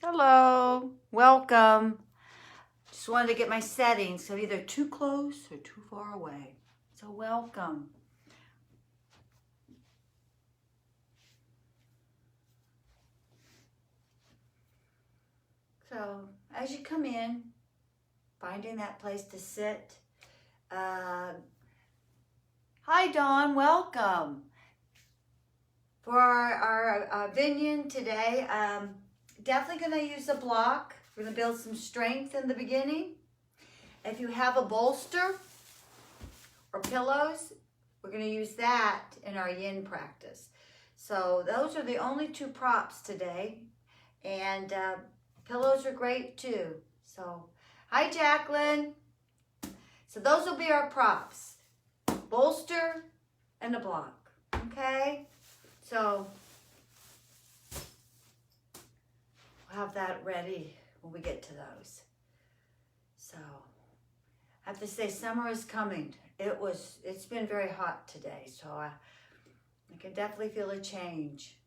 Hello, welcome. Just wanted to get my settings, so either too close or too far away. So welcome. So as you come in, finding that place to sit. Hi Dawn, welcome. For our Vinyan today, definitely going to use a block. We're going to build some strength in the beginning. If you have a bolster or pillows, we're going to use that in our yin practice. So those are the only two props today. And pillows are great too. So, hi Jacqueline. So those will be our props. Bolster and a block. Okay? So we'll have that ready when we get to those. So I have to say summer is coming. It's been very hot today, so I can definitely feel a change.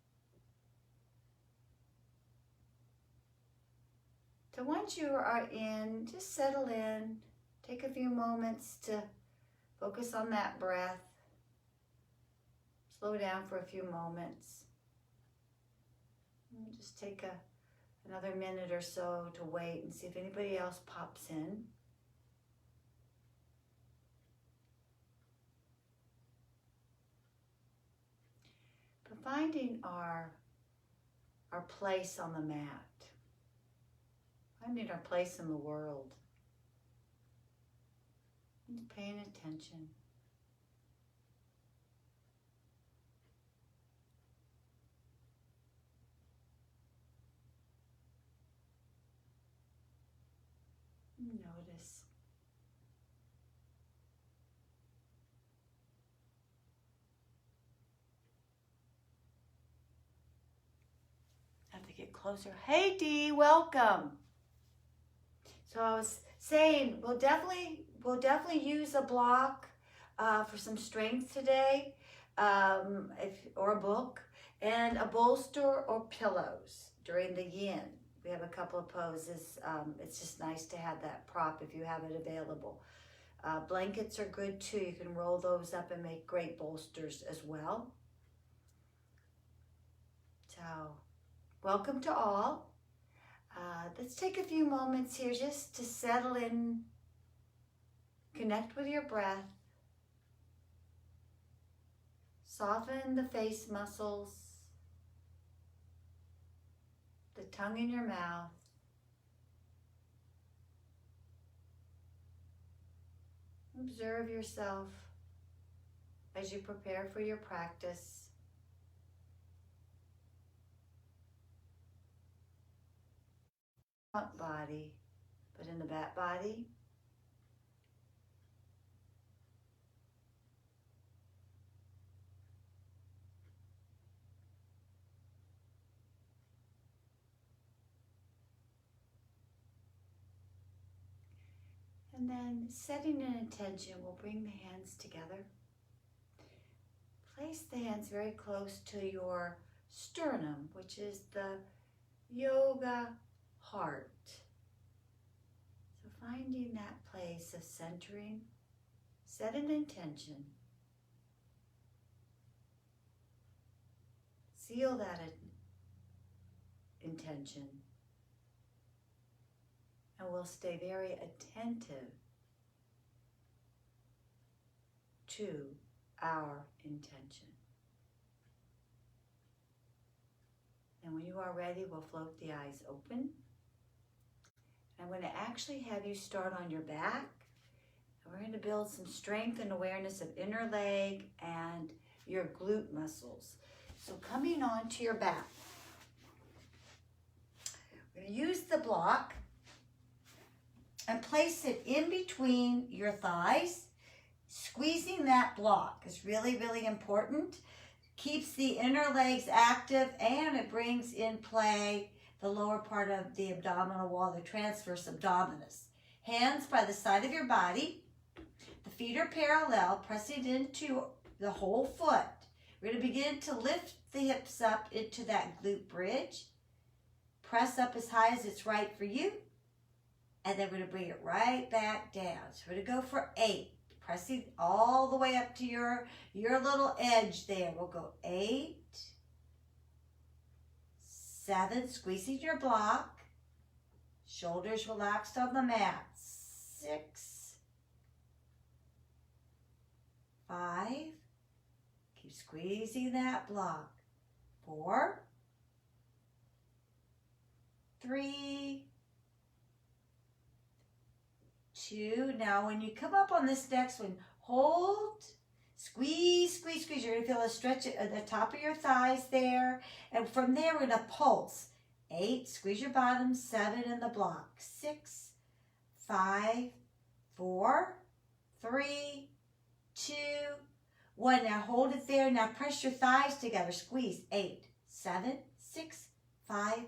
So once you are in, just settle in. Take a few moments to focus on that breath. Slow down for a few moments. And just take another minute or so to wait and see if anybody else pops in. But finding our place on the mat. Finding our place in the world. And paying attention. Notice. I have to get closer. Hey Dee, welcome. So I was saying we'll definitely use a block for some strength today, or a book, and a bolster or pillows during the yin. We have a couple of poses. It's just nice to have that prop if you have it available. Blankets are good too. You can roll those up and make great bolsters as well. So welcome to all. Let's take a few moments here just to settle in, connect with your breath, soften the face muscles, the tongue in your mouth. Observe yourself as you prepare for your practice. Front body, but in the back body. And then setting an intention, we'll bring the hands together. Place the hands very close to your sternum, which is the yoga heart. So finding that place of centering, set an intention. Seal that intention. And we'll stay very attentive to our intention. And when you are ready, we'll float the eyes open. I'm going to actually have you start on your back. And we're going to build some strength and awareness of inner leg and your glute muscles. So coming on to your back. We're going to use the block and place it in between your thighs. Squeezing that block is really, really important. Keeps the inner legs active and it brings in play the lower part of the abdominal wall, the transverse abdominis. Hands by the side of your body. The feet are parallel, pressing into the whole foot. We're going to begin to lift the hips up into that glute bridge. press up as high as it's right for you. And then we're going to bring it right back down. So we're going to go for 8. Pressing all the way up to your little edge there. We'll go 8, 7, squeezing your block. Shoulders relaxed on the mat. 6, 5. Keep squeezing that block. 4, 3, 2. Now when you come up on this next one, hold, squeeze, squeeze, squeeze. You're going to feel a stretch at the top of your thighs there. And from there, we're going to pulse. 8, squeeze your bottom. 7 in the block. 6, 5, 4, 3, 2, 1. Now hold it there. Now press your thighs together. Squeeze. 8, 7, 6, 5,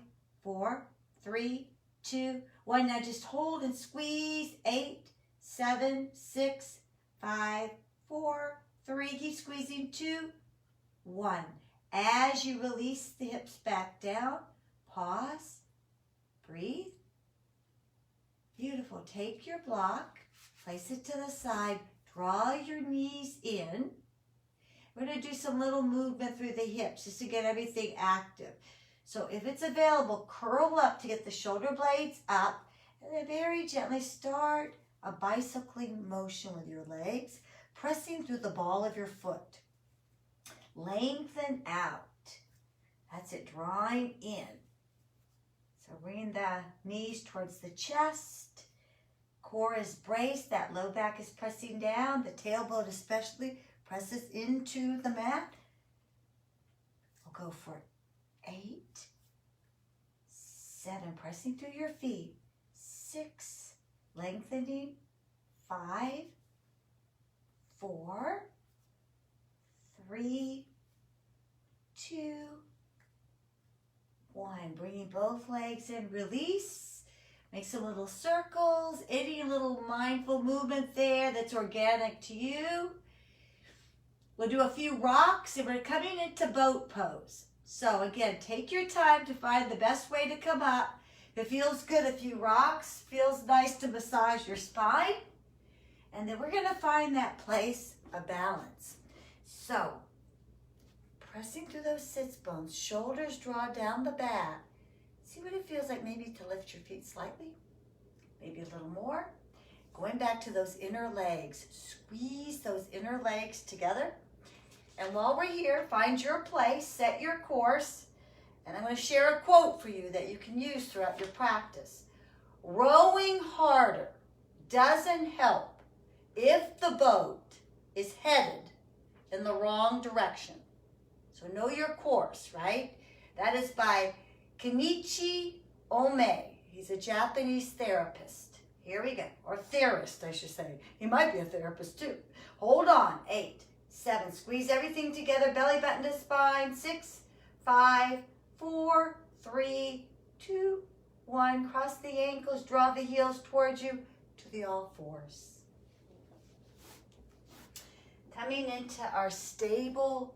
4, 3, 2, 1. Now just hold and squeeze. 8, 7, 6, 5, 4, 3. Keep squeezing. 2, 1. As you release the hips back down, pause, breathe. Beautiful. Take your block, place it to the side, draw your knees in. We're going to do some little movement through the hips just to get everything active. So if it's available, curl up to get the shoulder blades up, and then very gently start a bicycling motion with your legs, pressing through the ball of your foot. Lengthen out. That's it, drawing in. So bringing the knees towards the chest. Core is braced, that low back is pressing down, the tailbone especially presses into the mat. We'll go for 8, 7, pressing through your feet. 6, lengthening. 5, 4, 3, 2, 1. Bringing both legs in, release. Make some little circles, any little mindful movement there that's organic to you. We'll do a few rocks and we're coming into boat pose. So again, take your time to find the best way to come up. If it feels good, a few rocks. Feels nice to massage your spine. And then we're going to find that place of balance. So, pressing through those sits bones, shoulders draw down the back. See what it feels like maybe to lift your feet slightly. Maybe a little more. Going back to those inner legs. Squeeze those inner legs together. And while we're here, find your place, set your course. And I'm going to share a quote for you that you can use throughout your practice. Rowing harder doesn't help if the boat is headed in the wrong direction. So know your course, right? That is by Kenichi Ome. He's a Japanese therapist. Here we go. Or theorist, I should say. He might be a therapist too. Hold on. 8, 7. Squeeze everything together. Belly button to spine. 6, 5, 4, 3, 2, 1. Cross the ankles. Draw the heels towards you to the all fours. Coming into our stable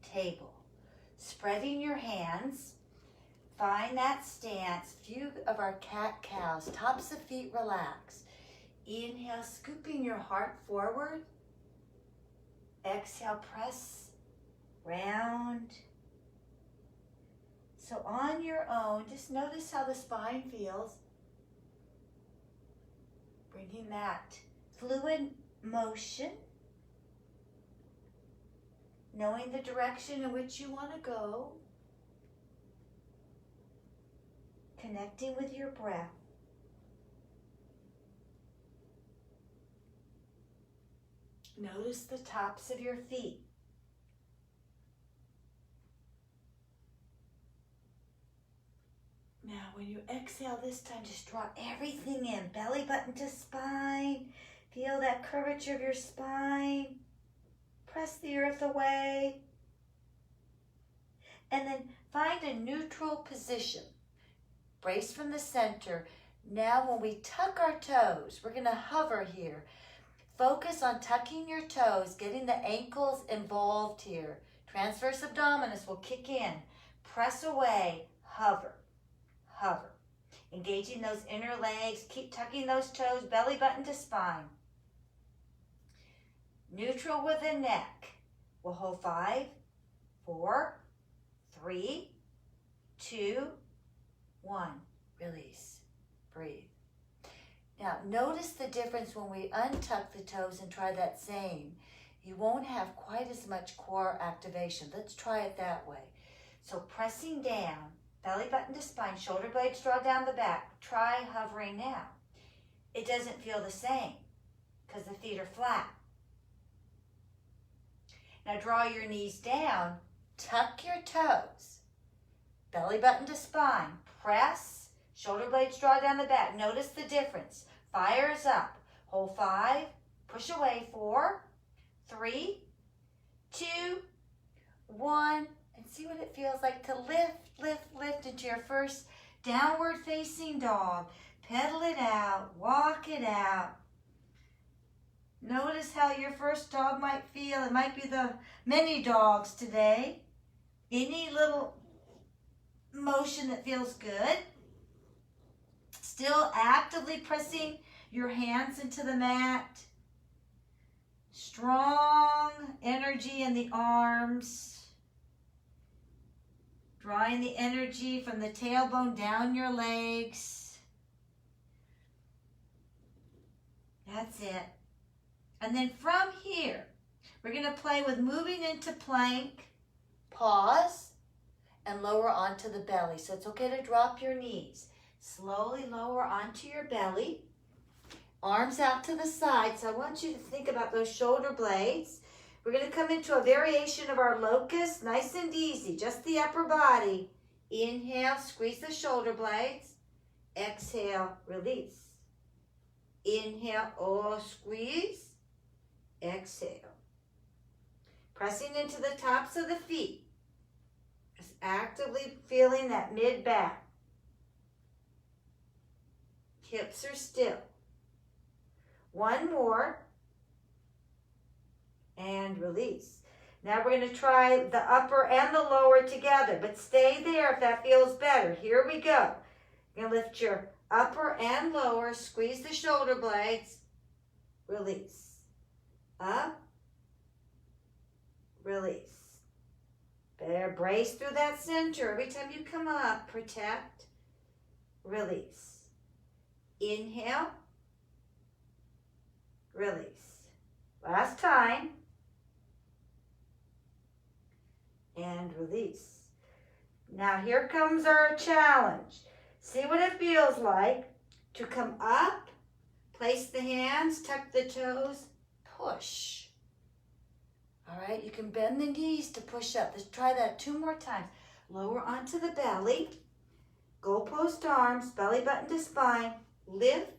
table. Spreading your hands. Find that stance. Few of our cat-cows. Tops of feet relax. Inhale, scooping your heart forward. Exhale, press round. So on your own, just notice how the spine feels. Bringing that fluid motion. Knowing the direction in which you want to go. Connecting with your breath. Notice the tops of your feet. Now, when you exhale this time, just draw everything in. Belly button to spine. Feel that curvature of your spine. Press the earth away. And then find a neutral position. Brace from the center. Now when we tuck our toes, we're going to hover here. Focus on tucking your toes, getting the ankles involved here. Transverse abdominis will kick in. Press away, hover, hover. engaging those inner legs. Keep tucking those toes, belly button to spine. Neutral with the neck. We'll hold 5, 4, 3, 2, 1. Release. Breathe. Now, notice the difference when we untuck the toes and try that same. You won't have quite as much core activation. Let's try it that way. So pressing down, belly button to spine, shoulder blades draw down the back. Try hovering now. It doesn't feel the same because the feet are flat. Now draw your knees down, tuck your toes, belly button to spine, press, shoulder blades draw down the back. Notice the difference. Fire is up. Hold 5, push away 4, 3, 2, 1, and see what it feels like to lift, lift, lift into your first downward facing dog. Pedal it out, walk it out. Notice how your first dog might feel. It might be the many dogs today. Any little motion that feels good. Still actively pressing your hands into the mat. Strong energy in the arms. Drawing the energy from the tailbone down your legs. That's it. And then from here, we're going to play with moving into plank, pause, and lower onto the belly. So it's okay to drop your knees. Slowly lower onto your belly. Arms out to the side. So I want you to think about those shoulder blades. We're going to come into a variation of our locust, nice and easy, just the upper body. Inhale, squeeze the shoulder blades. Exhale, release. Inhale, oh, squeeze. Exhale. Pressing into the tops of the feet. Just actively feeling that mid-back. Hips are still. One more. And release. Now we're going to try the upper and the lower together, but stay there if that feels better. Here we go. You're going to lift your upper and lower, squeeze the shoulder blades, release. Up, release. Better brace through that center. Every time you come up, protect, release. Inhale, release. Last time. And release. Now here comes our challenge. See what it feels like to come up, place the hands, tuck the toes, push. All right, you can bend the knees to push up. Let's try that 2 more times. Lower onto the belly, goalpost arms, belly button to spine, lift,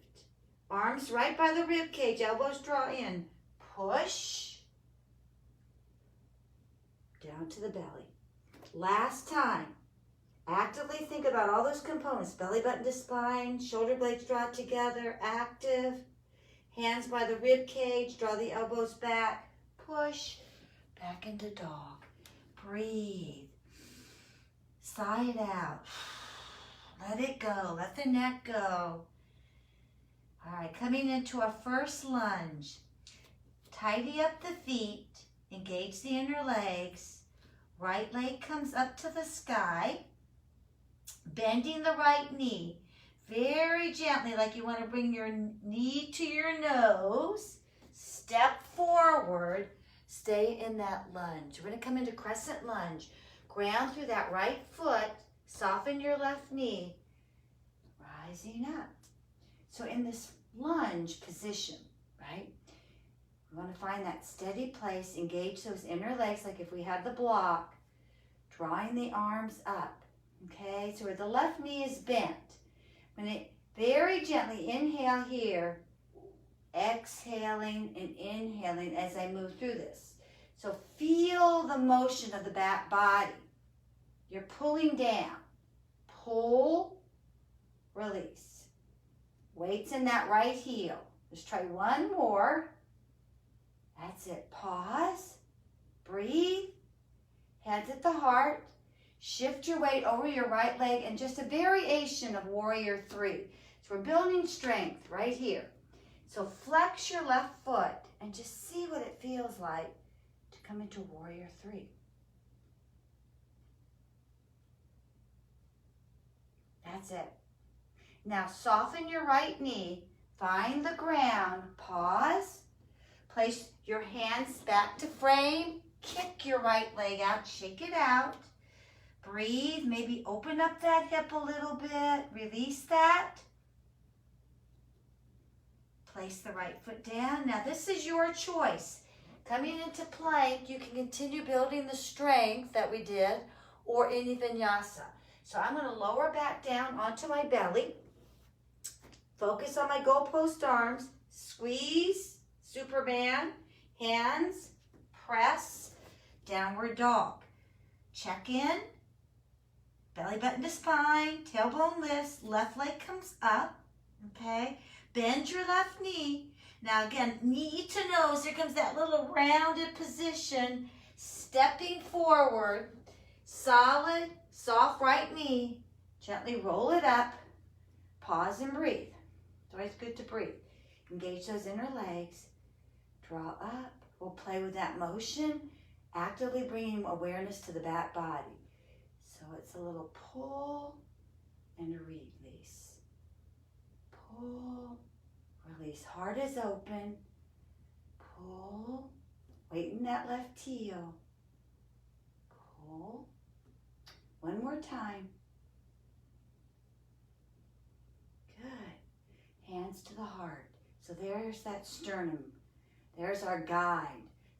arms right by the rib cage, elbows draw in, push, down to the belly. Last time. Actively think about all those components. Belly button to spine, shoulder blades draw together, active. Hands by the rib cage, draw the elbows back, push, back into dog. Breathe. Sigh it out. Let it go. Let the neck go. All right, coming into our first lunge. Tidy up the feet. Engage the inner legs. Right leg comes up to the sky. Bending the right knee. Very gently, like you want to bring your knee to your nose. Step forward. Stay in that lunge. We're going to come into crescent lunge. Ground through that right foot. Soften your left knee. Rising up. So in this lunge position, right? We want to find that steady place. Engage those inner legs like if we had the block. Drawing the arms up. Okay, so where the left knee is bent. When it very gently inhale here, exhaling and inhaling as I move through this. So feel the motion of the back body. You're pulling down. Pull, release. Weights in that right heel. Let's try one more. That's it. Pause. Breathe. Hands at the heart. Shift your weight over your right leg and just a variation of warrior 3. So we're building strength right here. So flex your left foot and just see what it feels like to come into warrior 3. That's it. Now soften your right knee, find the ground, pause, place your hands back to frame, kick your right leg out, shake it out, breathe, maybe open up that hip a little bit, release that. Place the right foot down. Now this is your choice. Coming into plank, you can continue building the strength that we did or any vinyasa. So I'm going to lower back down onto my belly. Focus on my goalpost arms. Squeeze, Superman, hands, press, downward dog. Check in, belly button to spine, tailbone lifts, left leg comes up, okay? Bend your left knee. Now again, knee to nose, here comes that little rounded position, stepping forward, solid, soft right knee, gently roll it up, pause and breathe. It's always good to breathe. Engage those inner legs, draw up. We'll play with that motion, actively bringing awareness to the back body. So it's a little pull and a release. Pull, release. Heart is open. Pull, weight in that left heel. Pull. One more time. Good. Hands to the heart. So there's that sternum. There's our guide.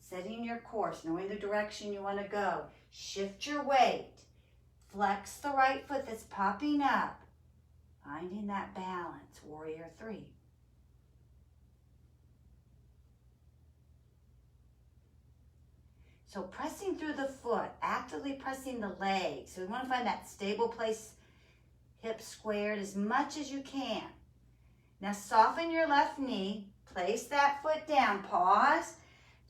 Setting your course, knowing the direction you want to go. Shift your weight. Flex the right foot that's popping up. Finding that balance, warrior 3. So pressing through the foot, actively pressing the leg. So we want to find that stable place, hips squared as much as you can. Now soften your left knee, place that foot down, pause,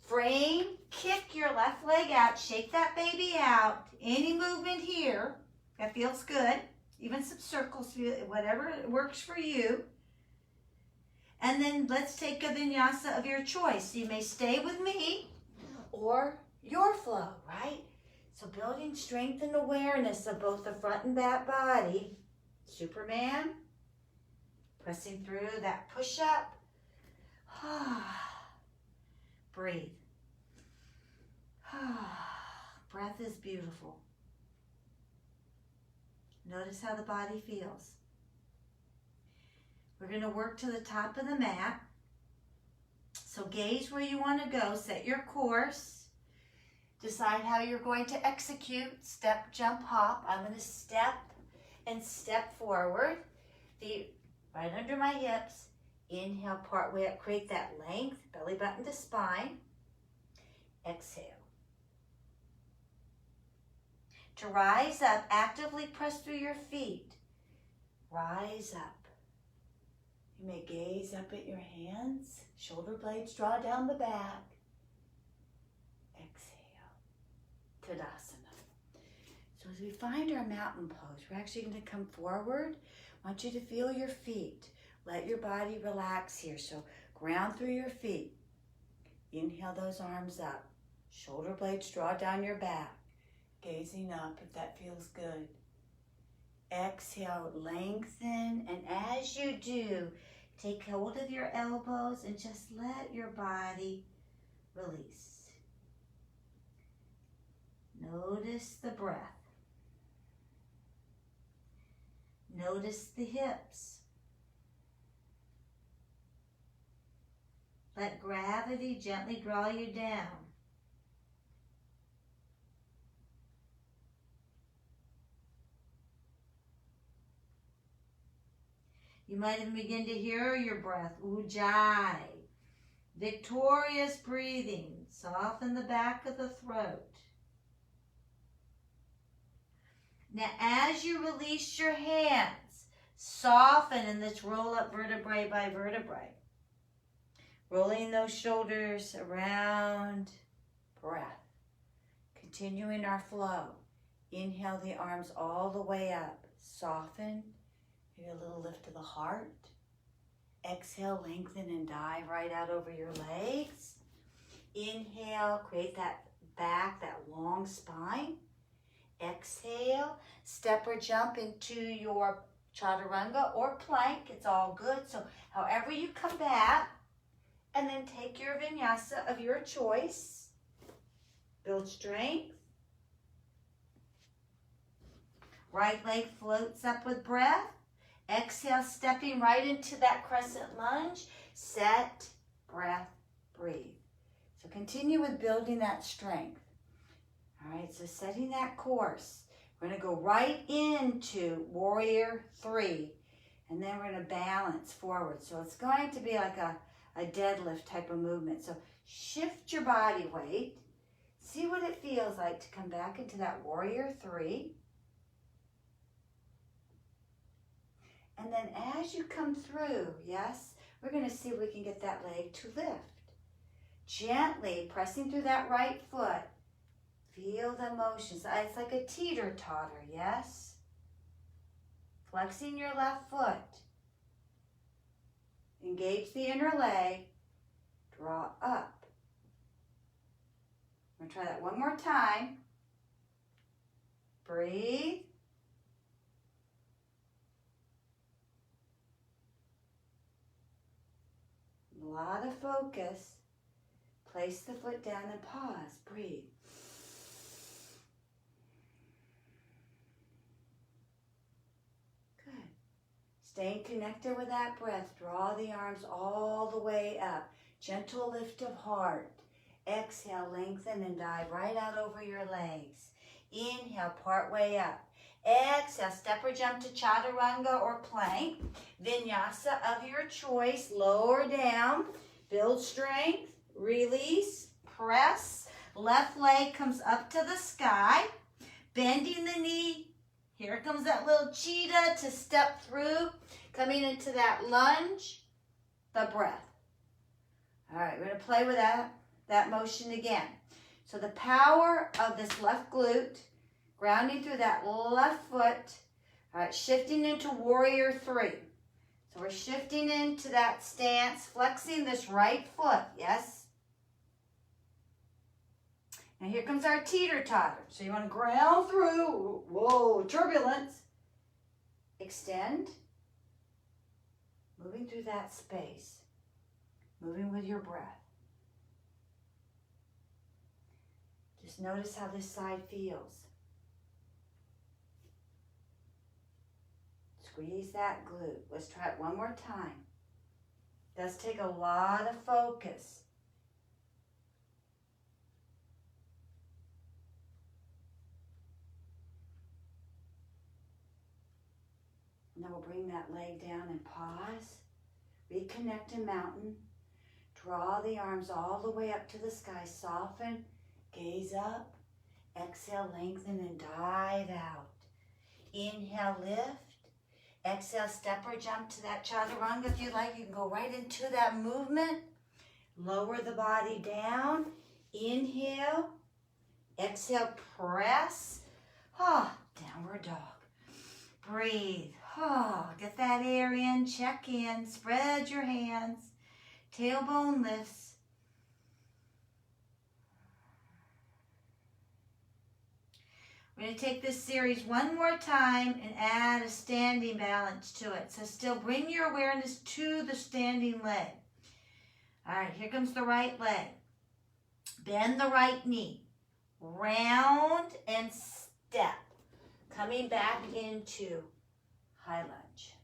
frame, kick your left leg out, shake that baby out. Any movement here, that feels good. Even some circles, whatever works for you. And then let's take a vinyasa of your choice. You may stay with me or your flow, right? So building strength and awareness of both the front and back body. Superman, pressing through that push-up. Breathe. Breath is beautiful. Notice how the body feels. We're going to work to the top of the mat. So gaze where you want to go. Set your course. Decide how you're going to execute. Step, jump, hop. I'm going to step and step forward. Feet right under my hips. Inhale, part way up. Create that length. Belly button to spine. Exhale. To rise up, actively press through your feet. Rise up. You may gaze up at your hands. Shoulder blades draw down the back. Exhale. Tadasana. So as we find our mountain pose, we're actually going to come forward. I want you to feel your feet. Let your body relax here. So ground through your feet. Inhale those arms up. Shoulder blades draw down your back. Gazing up if that feels good. Exhale, lengthen, and as you do, take hold of your elbows and just let your body release. Notice the breath. Notice the hips. Let gravity gently draw you down. You might even begin to hear your breath. Ujjayi. Victorious breathing. Soften the back of the throat. Now, as you release your hands, soften in this roll up vertebrae by vertebrae. Rolling those shoulders around. Breath. Continuing our flow. Inhale the arms all the way up. Soften. Maybe a little lift to the heart. Exhale, lengthen and dive right out over your legs. Inhale, create that back, that long spine. Exhale, step or jump into your chaturanga or plank. It's all good. So however you come back, and then take your vinyasa of your choice. Build strength. Right leg floats up with breath. Exhale, stepping right into that crescent lunge. Set, breath, breathe. So continue with building that strength. All right, so setting that course. We're going to go right into warrior 3. And then we're going to balance forward. So it's going to be like a deadlift type of movement. So shift your body weight. See what it feels like to come back into that warrior 3. And then as you come through, yes, we're going to see if we can get that leg to lift. Gently pressing through that right foot. Feel the motions. It's like a teeter-totter, yes? Flexing your left foot. Engage the inner leg. Draw up. I'm going to try that one more time. Breathe. A lot of focus. Place the foot down and pause. Breathe. Good. Staying connected with that breath. Draw the arms all the way up. Gentle lift of heart. Exhale, lengthen and dive right out over your legs. Inhale, part way up. Exhale, step or jump to chaturanga or plank. Vinyasa of your choice. Lower down. Build strength. Release. Press. Left leg comes up to the sky. Bending the knee. Here comes that little cheetah to step through. Coming into that lunge. The breath. All right, we're going to play with that motion again. So the power of this left glute, grounding through that left foot. All right, shifting into warrior 3. So we're shifting into that stance, flexing this right foot, yes? Now here comes our teeter-totter. So you want to ground through, whoa, turbulence. Extend, moving through that space, moving with your breath. Just notice how this side feels. Squeeze that glute. Let's try it one more time. It does take a lot of focus. Now we'll bring that leg down and pause. Reconnect in mountain. Draw the arms all the way up to the sky. Soften. Gaze up. Exhale, lengthen and dive out. Inhale, lift. Exhale, step or jump to that chaturanga. If you like, you can go right into that movement. Lower the body down. Inhale. Exhale, press. Downward dog. Breathe. Get that air in. Check in. Spread your hands. Tailbone lifts. We're going to take this series one more time and add a standing balance to it. So still bring your awareness to the standing leg. All right, here comes the right leg. Bend the right knee. Round and step. Coming back into high lunge.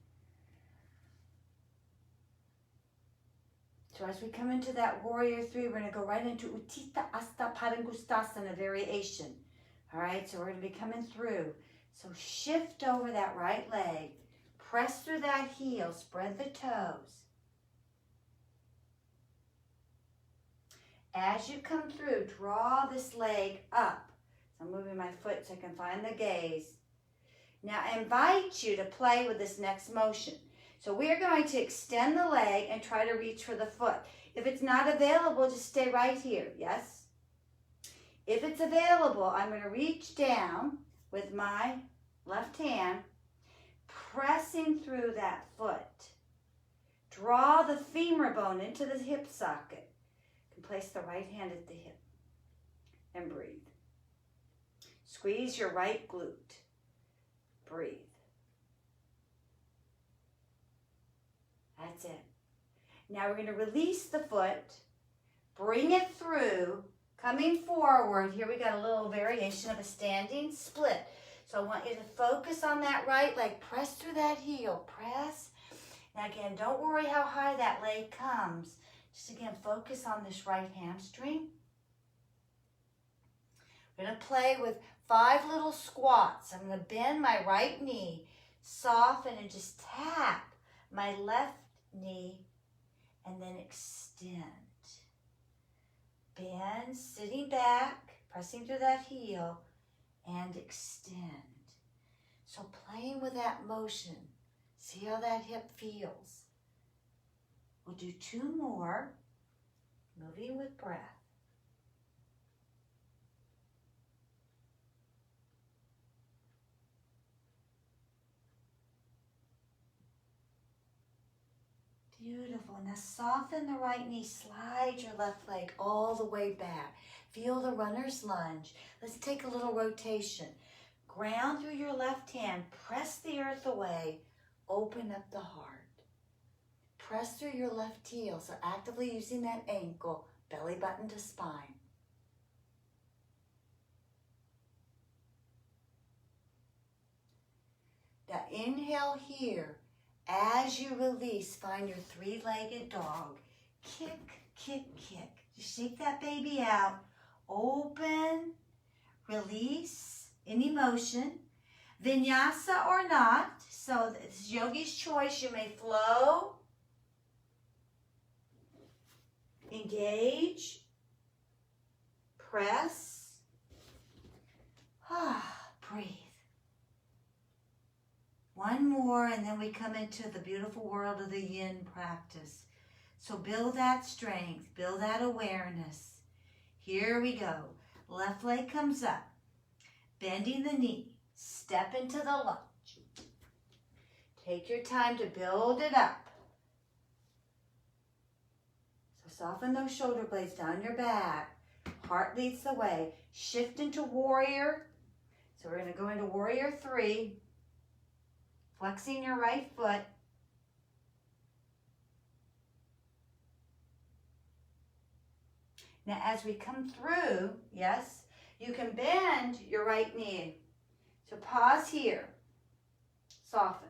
So as we come into that warrior 3, we're going to go right into Utthita Hasta Padangusthasana variation. All right, so we're going to be coming through. So shift over that right leg. Press through that heel. Spread the toes. As you come through, draw this leg up. So I'm moving my foot so I can find the gaze. Now I invite you to play with this next motion. So we are going to extend the leg and try to reach for the foot. If it's not available, just stay right here, yes? If it's available, I'm going to reach down with my left hand, pressing through that foot. Draw the femur bone into the hip socket. You can place the right hand at the hip and breathe. Squeeze your right glute. Breathe. That's it. Now we're going to release the foot, bring it through, coming forward. Here we got a little variation of a standing split. So I want you to focus on that right leg. Press through that heel. Press. Now again, don't worry how high that leg comes. Just again, focus on this right hamstring. We're going to play with 5 little squats. I'm going to bend my right knee, soften, and just tap my left knee, and then extend. Bend, sitting back, pressing through that heel, and extend. So playing with that motion. See how that hip feels. We'll do 2 more, moving with breath. Beautiful. Now soften the right knee. Slide your left leg all the way back. Feel the runner's lunge. Let's take a little rotation. Ground through your left hand. Press the earth away. Open up the heart. Press through your left heel. So actively using that ankle, belly button to spine. Now inhale here. As you release, find your 3-legged dog. Kick, kick, kick. Just shake that baby out. Open, release, any motion. Vinyasa or not. So it's yogi's choice. You may flow, engage, press, breathe. 1 more, and then we come into the beautiful world of the yin practice. So build that strength, build that awareness. Here we go. Left leg comes up, bending the knee, step into the lunge. Take your time to build it up. So soften those shoulder blades down your back. Heart leads the way. Shift into warrior. So we're going to go into warrior 3. Flexing your right foot. Now as we come through, yes, you can bend your right knee. So pause here. Soften.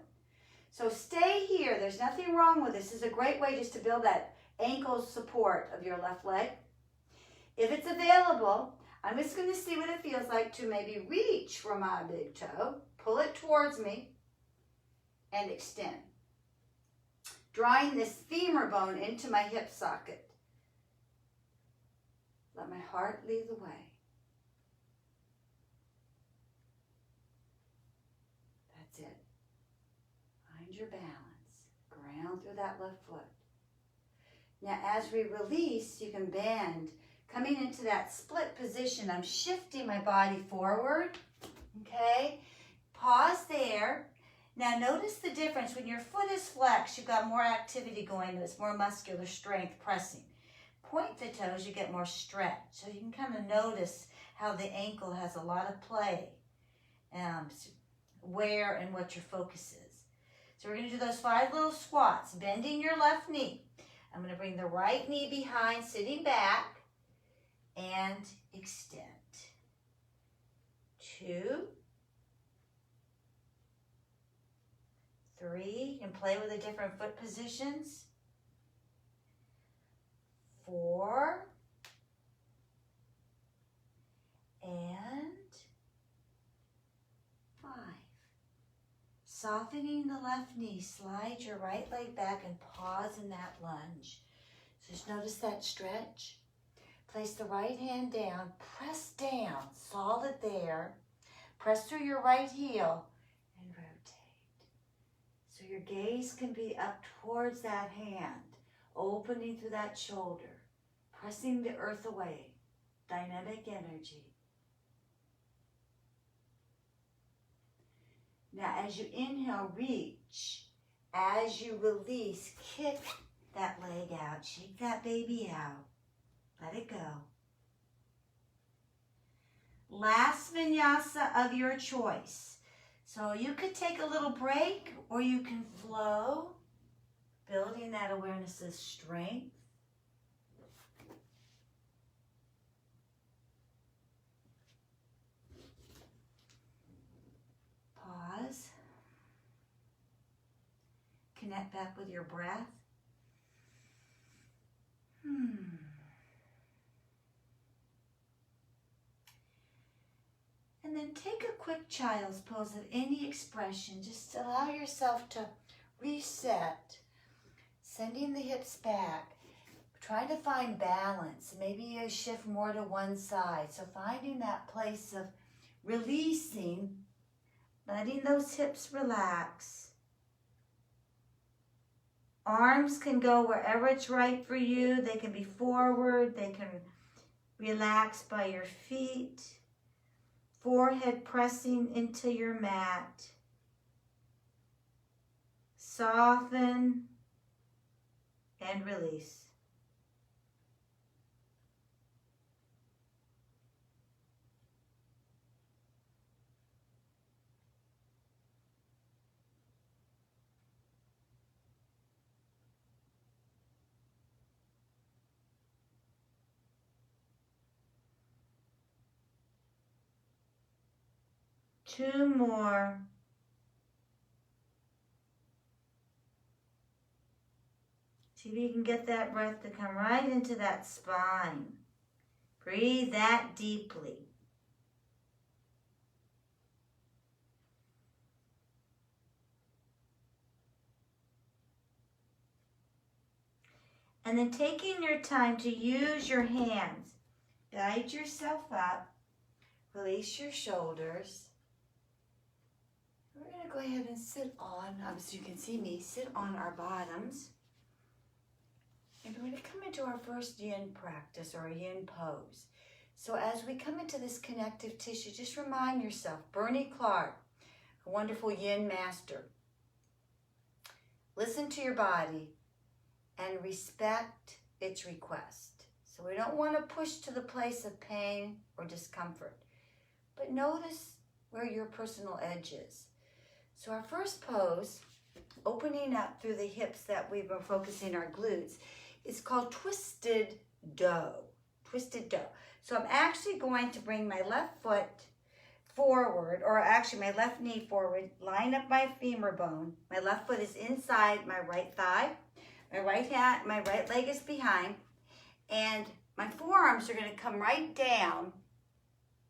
So stay here. There's nothing wrong with this. This is a great way just to build that ankle support of your left leg. If it's available, I'm just going to see what it feels like to maybe reach for my big toe. Pull it towards me. And extend. Drawing this femur bone into my hip socket. Let my heart lead the way. That's it. Find your balance. Ground through that left foot. Now as we release, you can bend. Coming into that split position, I'm shifting my body forward. Okay? Pause there. Now notice the difference. When your foot is flexed, you've got more activity going. There's more muscular strength pressing. Point the toes, you get more stretch. So you can kind of notice how the ankle has a lot of play. Where and what your focus is. So we're going to do those 5 little squats. Bending your left knee. I'm going to bring the right knee behind, sitting back. And extend. 2. 3, and play with the different foot positions. 4, and 5. Softening the left knee, slide your right leg back and pause in that lunge. So just notice that stretch. Place the right hand down, press down, solid there. Press through your right heel. So your gaze can be up towards that hand, opening through that shoulder, pressing the earth away, dynamic energy. Now, as you inhale, reach. As you release, kick that leg out. Shake that baby out. Let it go. Last vinyasa of your choice. So you could take a little break or you can flow, building that awareness of strength. Pause. Connect back with your breath. And then take a quick child's pose of any expression. Just allow yourself to reset, sending the hips back. Try to find balance. Maybe you shift more to one side. So finding that place of releasing, letting those hips relax. Arms can go wherever it's right for you. They can be forward. They can relax by your feet. Forehead pressing into your mat. Soften and release. Two more. See if you can get that breath to come right into that spine. Breathe that deeply. And then taking your time to use your hands. Guide yourself up. Release your shoulders. We're going to go ahead and sit on, so you can see me, sit on our bottoms. And we're going to come into our first yin practice, or a yin pose. So as we come into this connective tissue, just remind yourself, Bernie Clark, a wonderful yin master. Listen to your body and respect its request. So we don't want to push to the place of pain or discomfort, but notice where your personal edge is. So our first pose, opening up through the hips that we've been focusing our glutes, is called Twisted Dough. Twisted Dough. So I'm actually going to bring my left foot forward, or actually my left knee forward, line up my femur bone. My left foot is inside my right thigh. My right leg is behind, and my forearms are going to come right down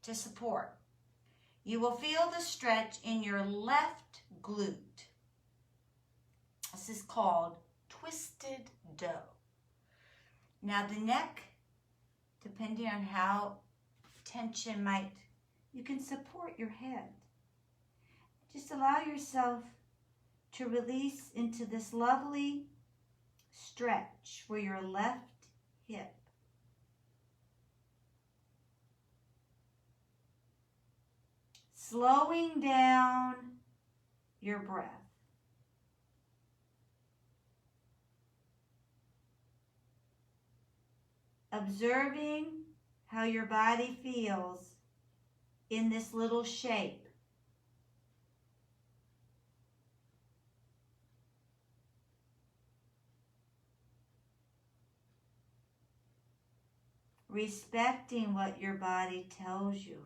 to support. You will feel the stretch in your left glute. This is called Twisted Dough. Now the neck, depending on how tension might, you can support your head. Just allow yourself to release into this lovely stretch for your left hip. Slowing down your breath. Observing how your body feels in this little shape. Respecting what your body tells you.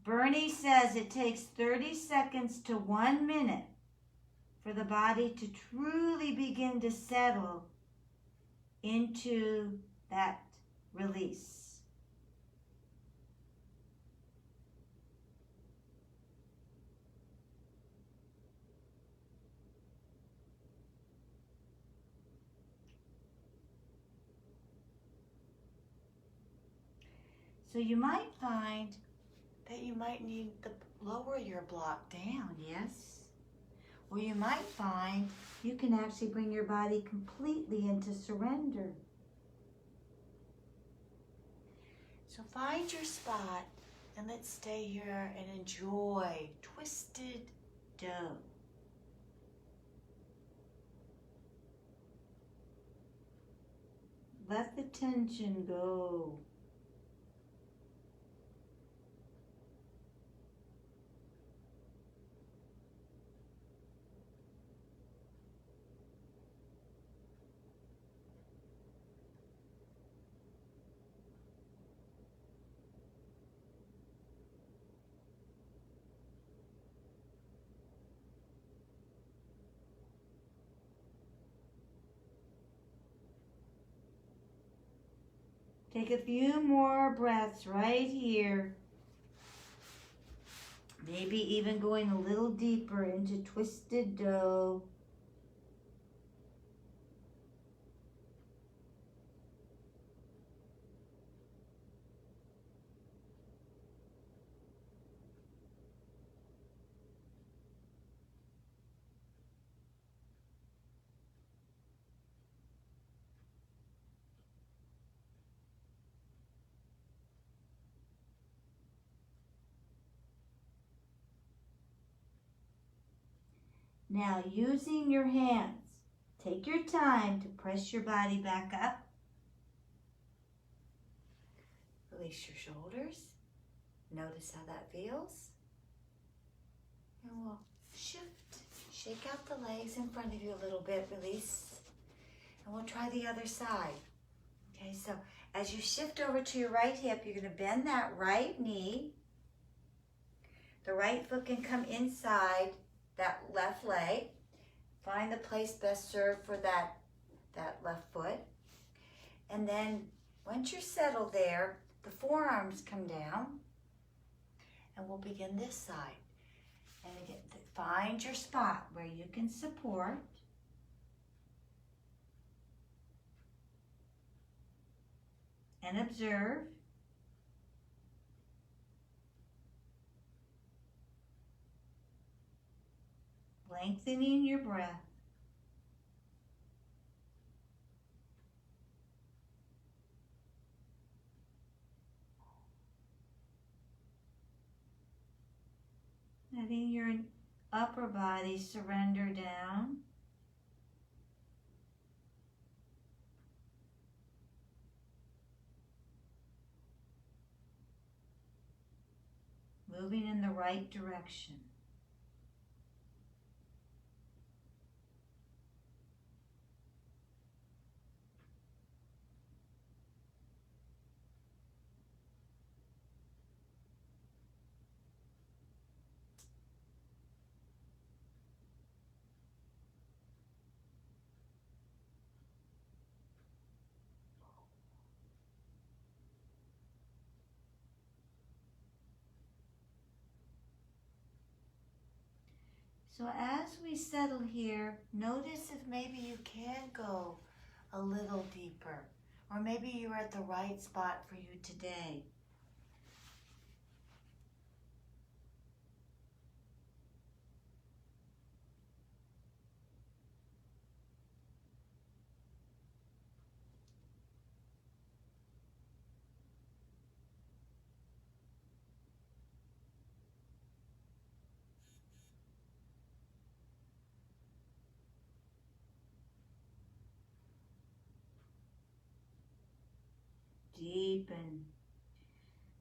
Bernie says it takes 30 seconds to 1 minute for the body to truly begin to settle into that release. So you might find that you might need to lower your block down, yes? Or you might find you can actually bring your body completely into surrender. So find your spot and let's stay here and enjoy twisted dough. Let the tension go. Take a few more breaths right here. Maybe even going a little deeper into twisted dough. Now, using your hands, take your time to press your body back up. Release your shoulders. Notice how that feels. And we'll shift. Shake out the legs in front of you a little bit. Release. And we'll try the other side. Okay, so as you shift over to your right hip, you're going to bend that right knee. The right foot can come inside that left leg. Find the place best served for that left foot. And then once you're settled there, the forearms come down. And we'll begin this side. And again, find your spot where you can support. And observe. Lengthening your breath. Letting your upper body surrender down. Moving in the right direction. So as we settle here, notice if maybe you can go a little deeper, or maybe you're at the right spot for you today. Deepen.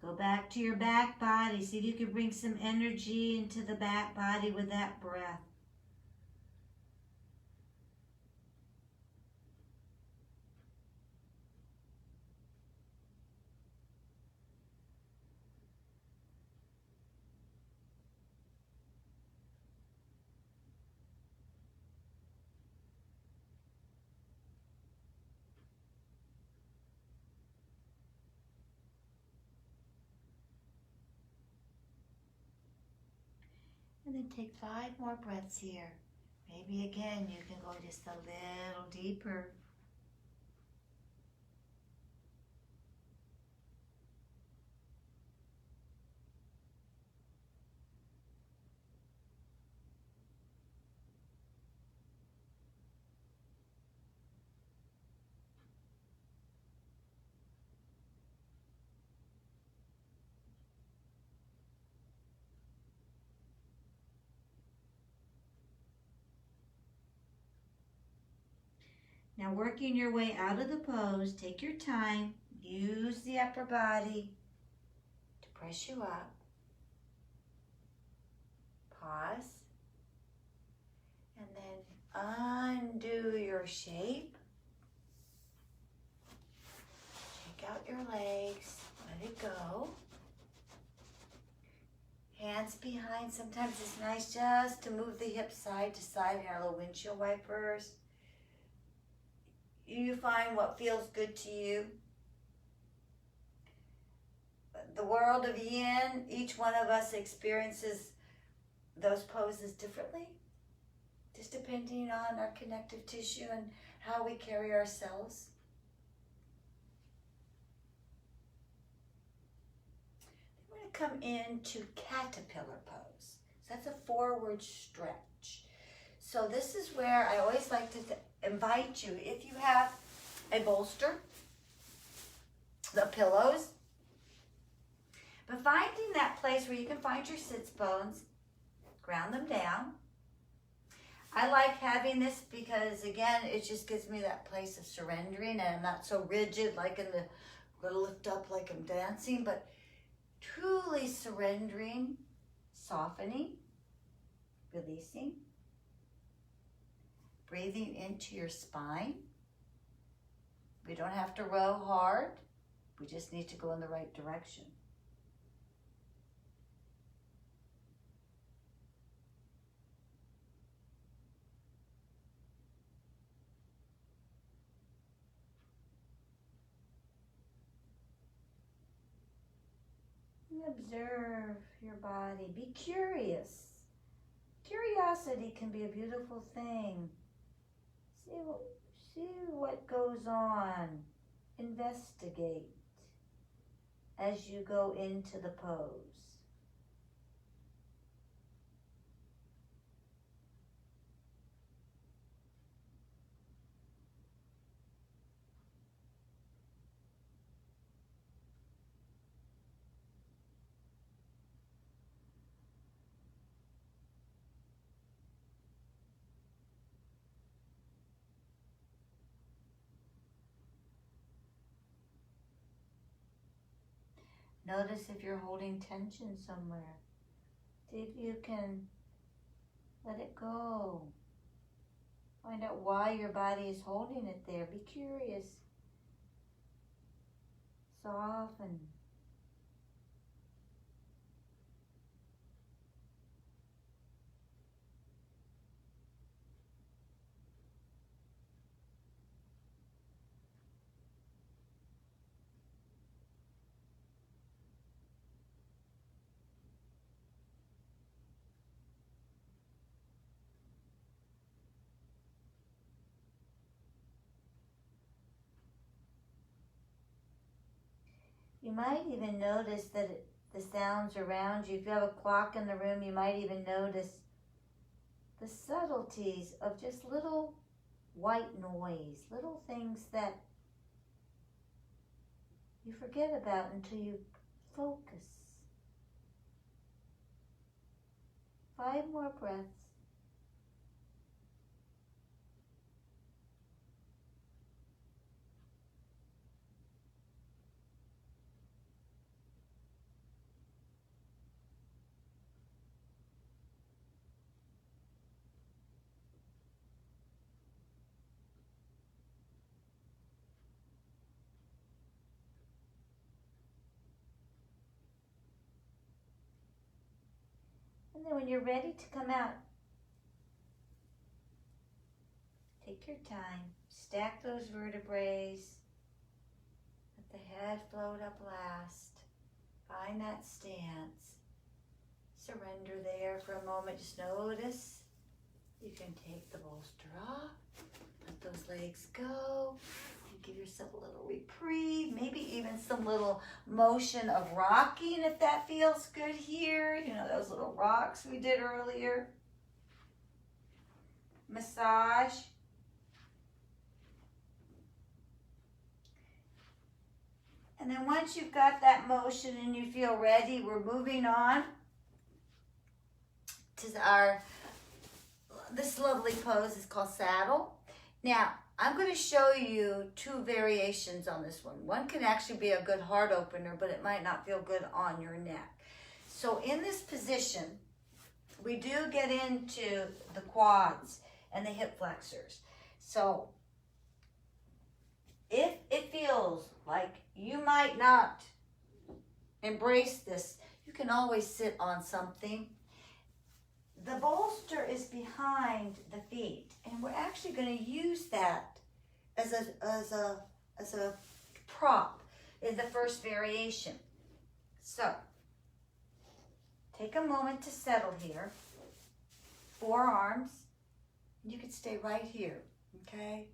Go back to your back body. See if you can bring some energy into the back body with that breath. And then take 5 more breaths here. Maybe again you can go just a little deeper. Now working your way out of the pose, take your time, use the upper body to press you up. Pause. And then undo your shape. Check out your legs, let it go. Hands behind. Sometimes it's nice just to move the hips side to side in our little windshield wipers. You find what feels good to you. The world of yin, each one of us experiences those poses differently, just depending on our connective tissue and how we carry ourselves. We're going to come into caterpillar pose. So that's a forward stretch. So this is where I always like to invite you, if you have a bolster, the pillows, but finding that place where you can find your sits bones, ground them down. I like having this because, again, it just gives me that place of surrendering, and I'm not so rigid like in the little lift up like I'm dancing, but truly surrendering, softening, releasing. Breathing into your spine. We don't have to row hard. We just need to go in the right direction. Observe your body. Be curious. Curiosity can be a beautiful thing. See what goes on. Investigate as you go into the pose. Notice if you're holding tension somewhere. See if you can let it go. Find out why your body is holding it there. Be curious. Soften. You might even notice that the sounds around you. If you have a clock in the room, you might even notice the subtleties of just little white noise, little things that you forget about until you focus. 5 more breaths. And then when you're ready to come out, take your time. Stack those vertebrae. Let the head float up last. Find that stance. Surrender there for a moment. Just notice. You can take the bolster off. Let those legs go. And give yourself a little reprieve. Maybe even some little motion of rocking if that feels good here. You know, those little rocks we did earlier. Massage. And then once you've got that motion and you feel ready, we're moving on to this lovely pose is called saddle. Now, I'm going to show you two variations on this one. One can actually be a good heart opener, but it might not feel good on your neck. So in this position, we do get into the quads and the hip flexors. So if it feels like you might not embrace this, you can always sit on something. The bolster is behind the feet, and we're actually going to use that as a prop in the first variation. So take a moment to settle here. Forearms. You can stay right here, okay?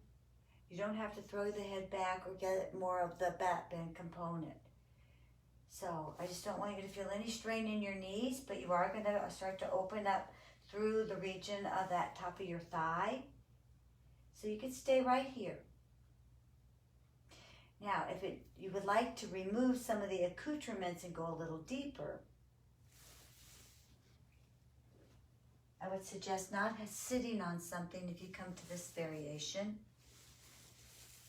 You don't have to throw the head back or get more of the back bend component. So I just don't want you to feel any strain in your knees, but you are going to start to open up through the region of that top of your thigh. So you can stay right here. Now, if you would like to remove some of the accoutrements and go a little deeper, I would suggest not sitting on something if you come to this variation.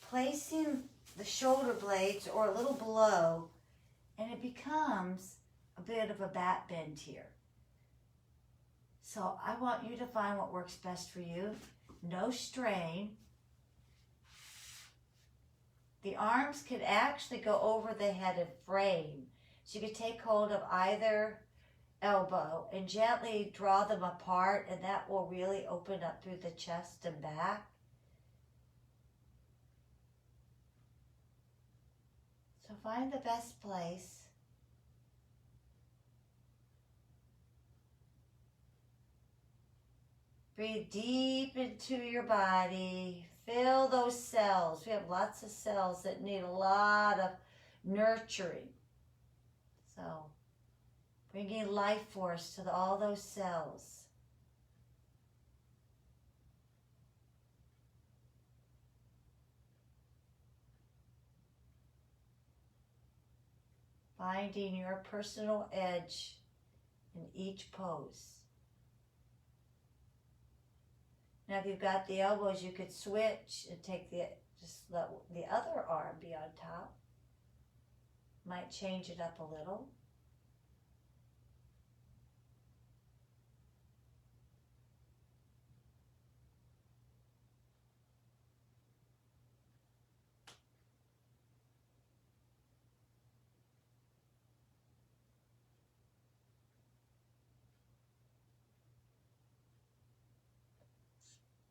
Placing the shoulder blades or a little below, and it becomes a bit of a back bend here. So I want you to find what works best for you. No strain. The arms could actually go over the head and frame. So you could take hold of either elbow and gently draw them apart, and that will really open up through the chest and back. So find the best place. Breathe deep into your body. Fill those cells. We have lots of cells that need a lot of nurturing. So bringing life force to all those cells. Finding your personal edge in each pose. Now, if you've got the elbows, you could switch and take just let the other arm be on top. Might change it up a little.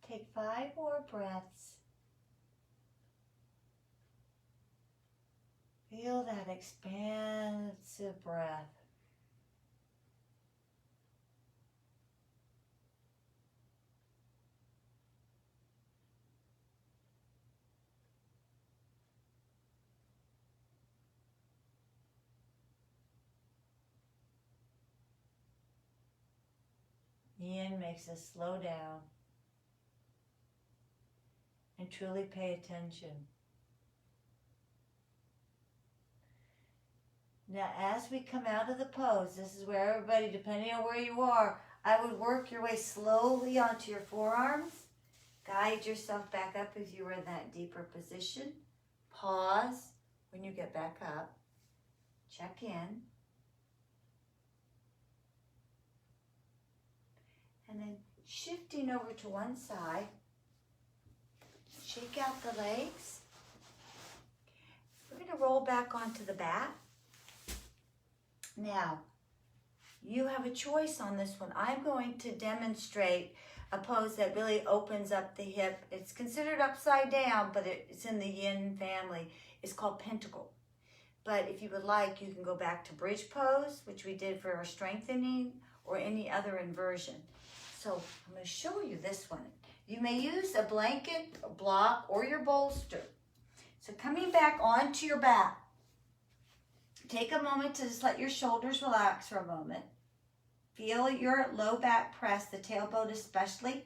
Take 5 more breaths. Feel that expansive breath. In makes us slow down and truly pay attention. Now, as we come out of the pose, this is where everybody, depending on where you are, I would work your way slowly onto your forearms. Guide yourself back up if you were in that deeper position. Pause when you get back up. Check in. And then shifting over to one side. Shake out the legs. We're going to roll back onto the back. Now, you have a choice on this one. I'm going to demonstrate a pose that really opens up the hip. It's considered upside down, but it's in the yin family. It's called pentacle. But if you would like, you can go back to bridge pose, which we did for our strengthening, or any other inversion. So I'm going to show you this one. You may use a blanket, a block, or your bolster. So coming back onto your back, take a moment to just let your shoulders relax for a moment. Feel your low back press, the tailbone especially.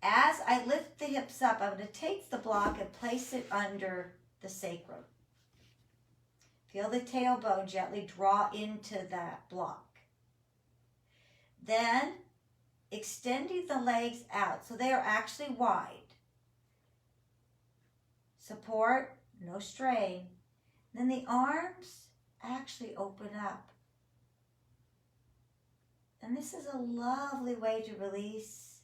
As I lift the hips up, I'm going to take the block and place it under the sacrum. Feel the tailbone gently draw into that block. Then extending the legs out so they are actually wide. Support, no strain. Then the arms actually open up. And this is a lovely way to release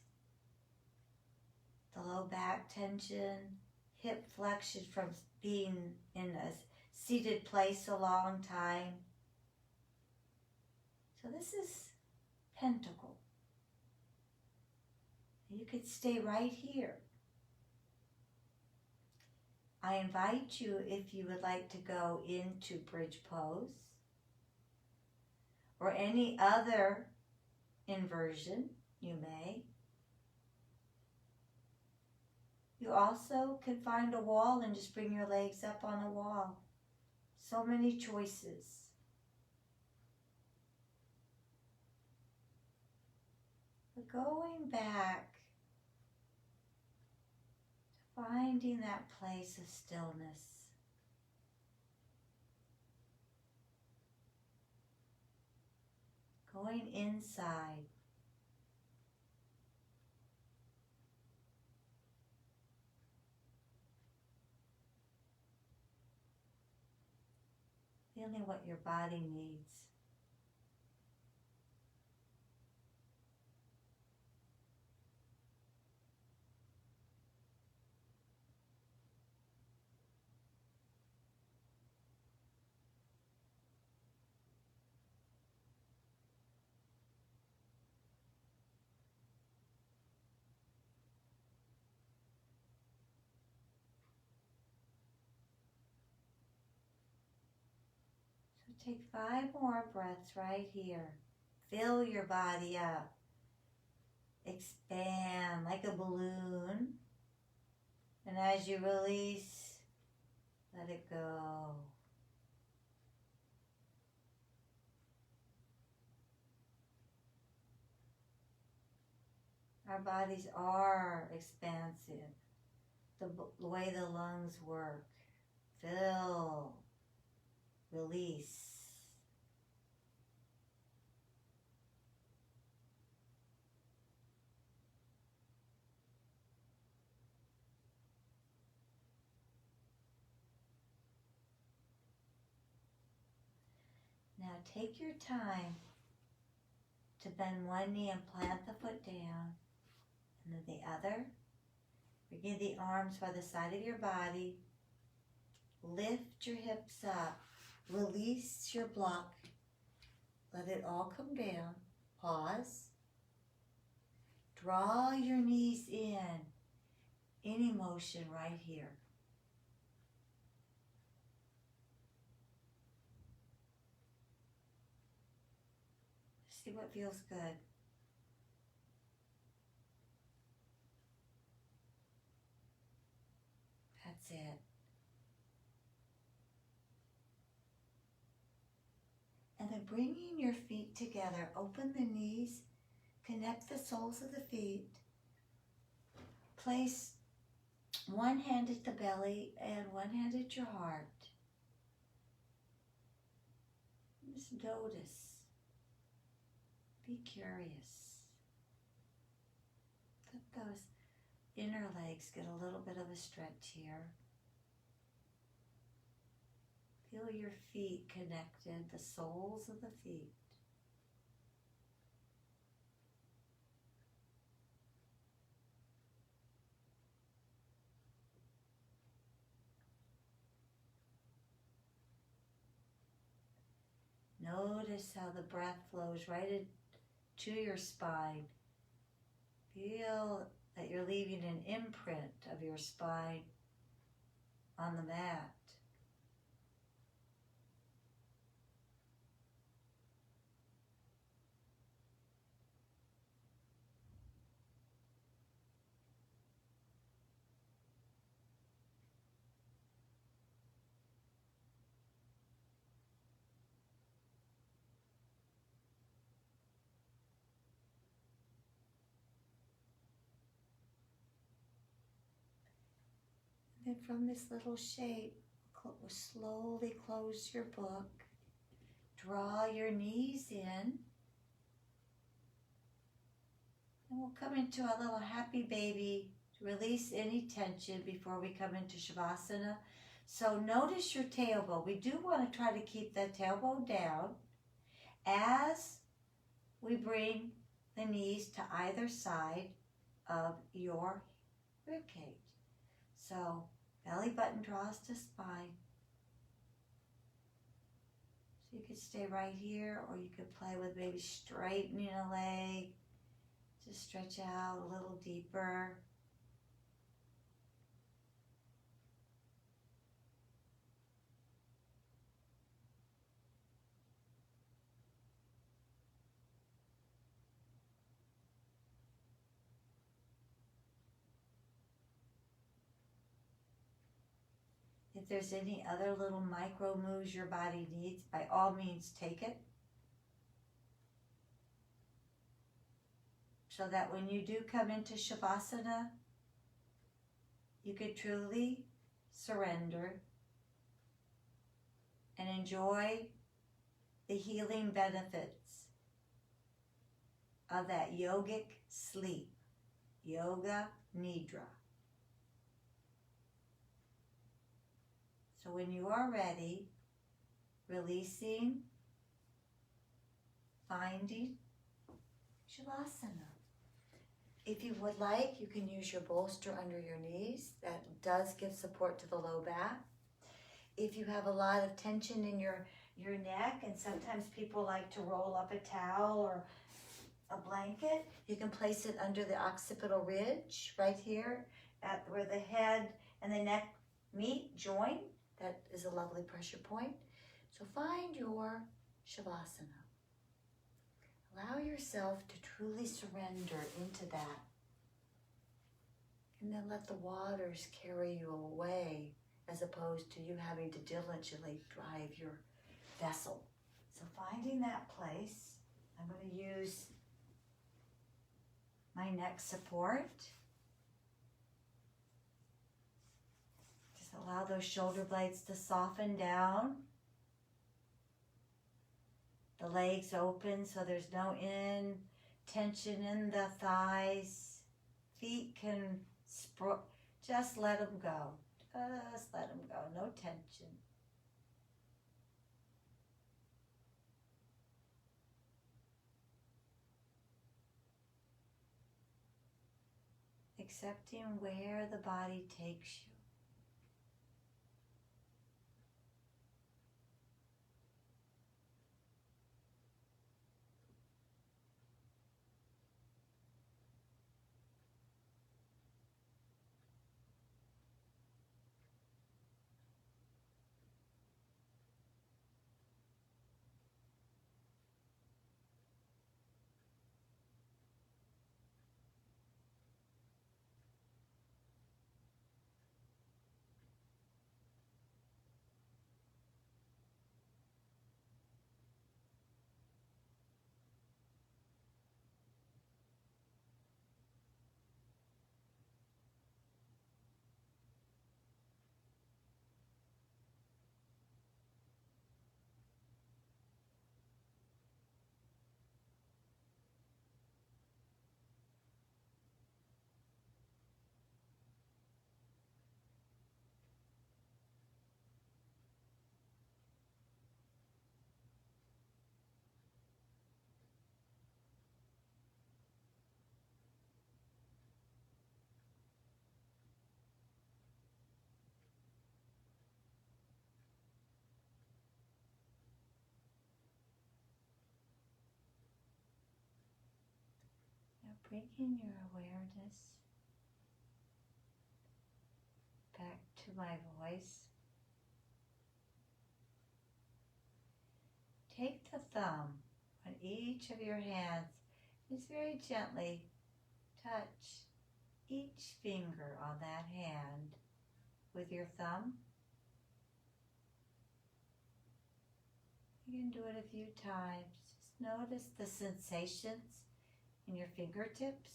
the low back tension, hip flexion from being in a seated place a long time. So this is pentacle. You could stay right here. I invite you, if you would like to go into bridge pose or any other inversion, you may. You also can find a wall and just bring your legs up on a wall. So many choices. But going back, finding that place of stillness. Going inside. Feeling what your body needs. So take 5 more breaths right here. Fill your body up. Expand like a balloon. And as you release, let it go. Our bodies are expansive. The way the lungs work. Fill. Release. Now take your time to bend one knee and plant the foot down, and then the other. Bring the arms by the side of your body. Lift your hips up. Release your block. Let it all come down. Pause. Draw your knees in. Any motion right here. See what feels good. That's it. And then bringing your feet together, open the knees, connect the soles of the feet. Place one hand at the belly and one hand at your heart. Just notice. Be curious. Let those inner legs get a little bit of a stretch here. Feel your feet connected, the soles of the feet. Notice how the breath flows right to your spine. Feel that you're leaving an imprint of your spine on the mat. Then from this little shape, slowly close your book. Draw your knees in. And we'll come into a little happy baby to release any tension before we come into Shavasana. So notice your tailbone. We do want to try to keep that tailbone down as we bring the knees to either side of your rib cage. So belly button draws to spine. So you could stay right here, or you could play with maybe straightening a leg. Just stretch out a little deeper. If there's any other little micro moves your body needs, by all means take it. So that when you do come into Shavasana, you could truly surrender and enjoy the healing benefits of that yogic sleep, yoga nidra. So when you are ready, releasing, finding Shavasana. If you would like, you can use your bolster under your knees. That does give support to the low back. If you have a lot of tension in your neck, and sometimes people like to roll up a towel or a blanket, you can place it under the occipital ridge right here at where the head and the neck meet, join. That is a lovely pressure point. So find your Shavasana. Allow yourself to truly surrender into that. And then let the waters carry you away as opposed to you having to diligently drive your vessel. So finding that place, I'm going to use my neck support. Just allow those shoulder blades to soften down. The legs open so there's no tension in the thighs. Feet can just let them go. Just let them go. No tension. Accepting where the body takes you. Bringing your awareness back to my voice. Take the thumb on each of your hands. Just very gently touch each finger on that hand with your thumb. You can do it a few times. Just notice the sensations in your fingertips.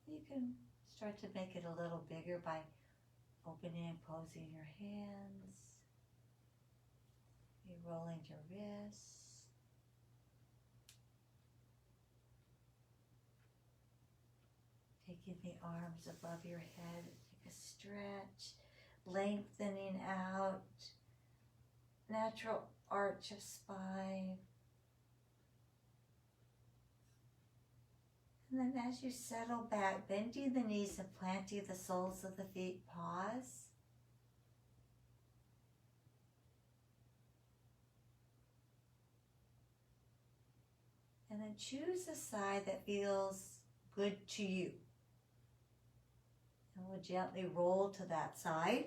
You can start to make it a little bigger by opening and closing your hands. You're rolling your wrists. Taking the arms above your head, take a stretch, lengthening out, natural arch of spine. And then as you settle back, bending the knees and planting the soles of the feet, pause. And then choose a side that feels good to you. And we'll gently roll to that side.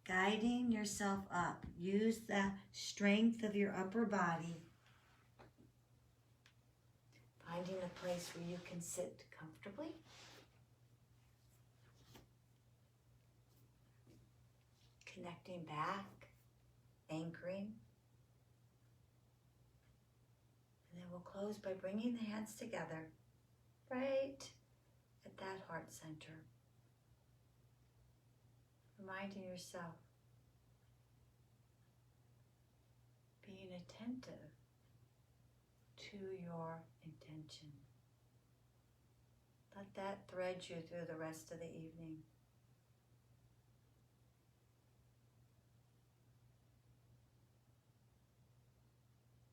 Guiding yourself up. Use the strength of your upper body. Finding a place where you can sit comfortably. Connecting back, anchoring. And then we'll close by bringing the hands together right at that heart center. Reminding yourself, being attentive to your intention. Let that thread you through the rest of the evening.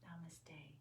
Namaste.